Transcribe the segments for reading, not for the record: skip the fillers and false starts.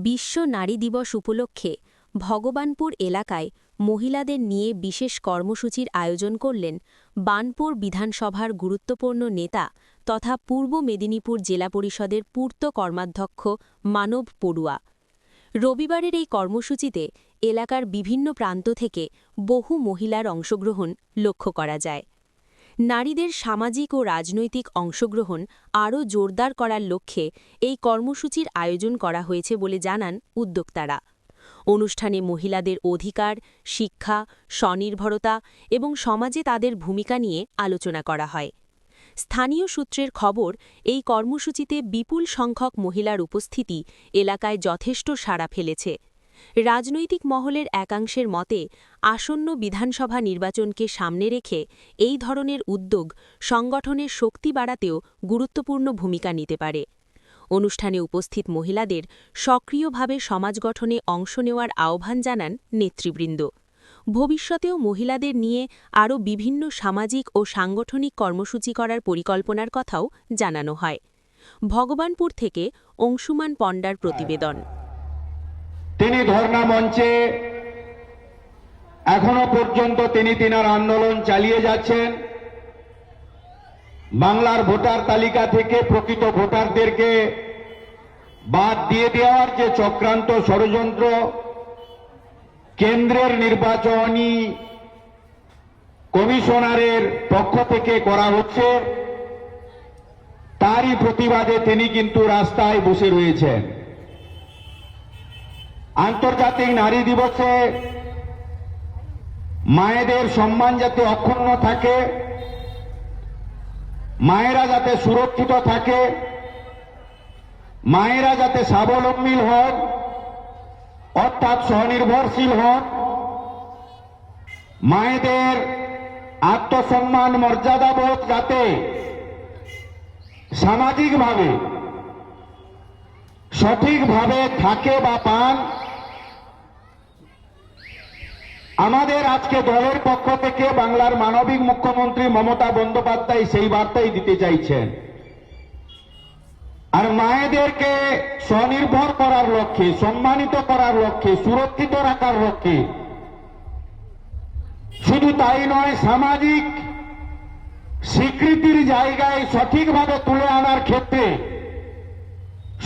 বিশ্ব নারী দিবস উপলক্ষে ভগবানপুর এলাকায় মহিলাদের নিয়ে বিশেষ কর্মসূচির আয়োজন করলেন বানপুর বিধানসভার গুরুত্বপূর্ণ নেতা তথা পূর্ব মেদিনীপুর জেলা পরিষদের পূর্ত কর্মাধ্যক্ষ মানব পড়ুয়া। রবিবারের এই কর্মসূচিতে এলাকার বিভিন্ন প্রান্ত থেকে বহু মহিলার অংশগ্রহণ লক্ষ্য করা যায়। নারীদের সামাজিক ও রাজনৈতিক অংশগ্রহণ আরও জোরদার করার লক্ষ্যে এই কর্মসূচির আয়োজন করা হয়েছে বলে জানান উদ্যোক্তারা। অনুষ্ঠানে মহিলাদের অধিকার, শিক্ষা, স্বনির্ভরতা এবং সমাজে তাদের ভূমিকা নিয়ে আলোচনা করা হয়। স্থানীয় সূত্রের খবর, এই কর্মসূচিতে বিপুল সংখ্যক মহিলার উপস্থিতি এলাকায় যথেষ্ট সাড়া ফেলেছে। রাজনৈতিক মহলের একাংশের মতে আসন্ন বিধানসভা নির্বাচনকে সামনে রেখে এই ধরনের উদ্যোগ সংগঠনের শক্তি বাড়াতেও গুরুত্বপূর্ণ ভূমিকা নিতে পারে। অনুষ্ঠানে উপস্থিত মহিলাদের সক্রিয়ভাবে সমাজ গঠনে অংশ নেওয়ার আহ্বান জানান নেতৃবৃন্দ। ভবিষ্যতেও মহিলাদের নিয়ে আরও বিভিন্ন সামাজিক ও সাংগঠনিক কর্মসূচি করার পরিকল্পনার কথাও জানানো হয়। ভগবানপুর থেকে অংশুমান পণ্ডার প্রতিবেদন। তিনি ধর্ণা মঞ্চে এখনো পর্যন্ত তিনার আন্দোলন চালিয়ে যাচ্ছেন। বাংলার ভোটার তালিকা থেকে প্রকৃত ভোটারদেরকে বাদ দিয়ে দেওয়ার যে চক্রান্ত ষড়যন্ত্র কেন্দ্রের নির্বাচনী কমিশনারের পক্ষ থেকে করা হচ্ছে, তারই প্রতিবাদে তিনি কিন্তু রাস্তায় বসে রয়েছেন। আন্তর্জাতিক নারী দিবসে মায়েদের সম্মান যাতে অক্ষুণ্ণ থাকে, মায়েরা যাতে সুরক্ষিত থাকে, মায়েরা যাতে স্বাবলম্বী হন অর্থাৎ স্বনির্ভরশীল হন, মায়েদের আত্মসম্মান মর্যাদাবোধ যাতে সামাজিকভাবে সঠিকভাবে থাকে বা পান, আমাদের আজকে দলের পক্ষ থেকে বাংলার মানবিক মুখ্যমন্ত্রী মমতা বন্দ্যোপাধ্যায় সেই বার্তাই দিতে চাইছেন। আর মায়েদেরকে স্বনির্ভর করার লক্ষ্যে, সম্মানিত করার লক্ষ্যে, সুরক্ষিত রাখার লক্ষ্যে, শুধু তাই নয়, সামাজিক স্বীকৃতির জায়গায় সঠিকভাবে তুলে আনার ক্ষেত্রে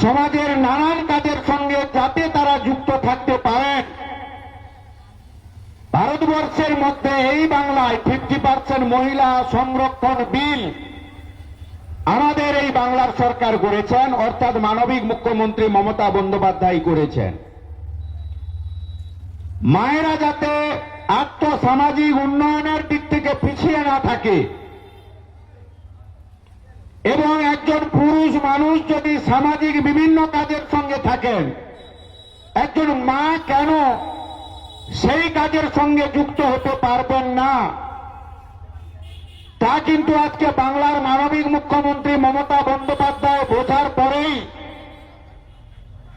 সমাজের নানান কাজের সঙ্গে যাতে তারা যুক্ত থাকতে পারেন। ভারতবর্ষের মধ্যে এই বাংলায় 50% মহিলা সংরক্ষণ বিল আমাদের এই বাংলার সরকার করেছেন, অর্থাৎ মানবিক মুখ্যমন্ত্রী মমতা বন্দ্যোপাধ্যায় করেছেন। মায়েরা যাতে আর্থসামাজিক উন্নয়নের দিক থেকে পিছিয়ে না থাকে এবং একজন পুরুষ মানুষ যদি সামাজিক বিভিন্ন কাজের সঙ্গে থাকেন, একজন মা কেন সেই কাজের সঙ্গে যুক্ত হতে পারবেন না, তা কিন্তু আজকে বাংলার মানবিক মুখ্যমন্ত্রী মমতা বন্দ্যোপাধ্যায় বোঝার পরেই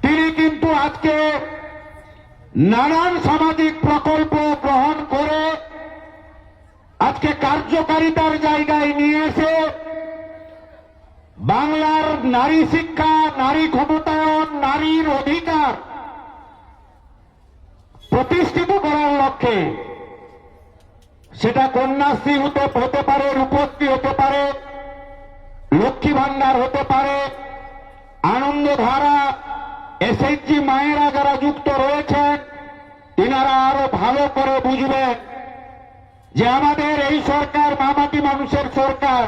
তিনি কিন্তু আজকে নানান সামাজিক প্রকল্প গ্রহণ করে আজকে কার্যকারিতার জায়গায় নিয়ে এসে বাংলার নারী শিক্ষা, নারী ক্ষমতায়ন, নারীর অধিকার প্রতিষ্ঠিত করার লক্ষ্যে, সেটা কন্যাশ্রী হতে পারে, রূপশ্রী হতে পারে, লক্ষ্মী ভাণ্ডার হতে পারে, আনন্দধারা, এসএইচজি মায়েরা যারা যুক্ত রয়েছেন তিনারা আরো ভালো করে বুঝবেন যে আমাদের এই সরকার মামাটি মানুষের সরকার।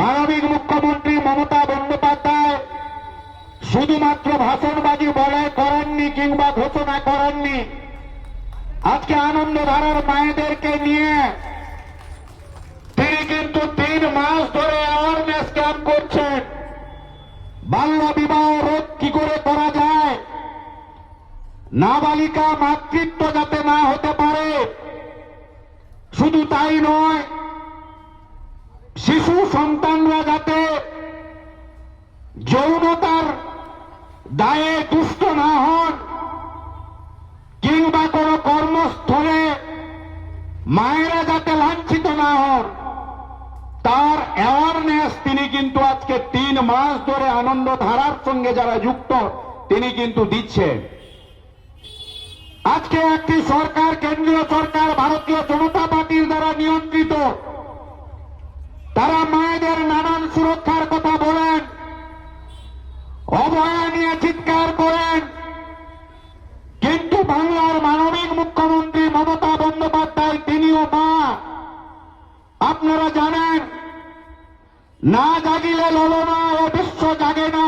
মানবিক মুখ্যমন্ত্রী মমতা বন্দ্যোপাধ্যায় শুধুমাত্র ভাষণবাজি বলে করেননি কিংবা ঘোষণা করেননি, আজকে আনন্দধারার মায়েদেরকে নিয়ে তিনি কিন্তু 3 মাস ধরে অ্যাওয়ারনেস ক্যাম্প করছেন। বাল্য বিবাহ রোধ কি করে করা যায়, নাবালিকা মাতৃত্ব যাতে না হতে পারে, শুধু তাই নয়, শিশু সন্তানরা যাতে যৌনতার দায়ে দুষ্ট না হন কিংবা কোনো কর্মস্থলে মায়েরা যাতে লাঞ্ছিত না হন, তার অ্যাওয়ারনেস তিনি কিন্তু আজকে 3 মাস ধরে আনন্দধারার সঙ্গে যারা যুক্ত তিনি কিন্তু দিচ্ছেন। আজকে একটি সরকার, কেন্দ্রীয় সরকার ভারতীয় জনতা পার্টির দ্বারা নিয়ন্ত্রিত, তারা মায়েদের নানান সুরক্ষার কথা বলেন, অভয়া নিয়ে চিৎকার করেন, কিন্তু বাংলার মাননীয় মুখ্যমন্ত্রী মমতা বন্দ্যোপাধ্যায় তিনিও মা। আপনারা জানেন, না জাগিলে ললনা ও বিশ্ব জাগে না,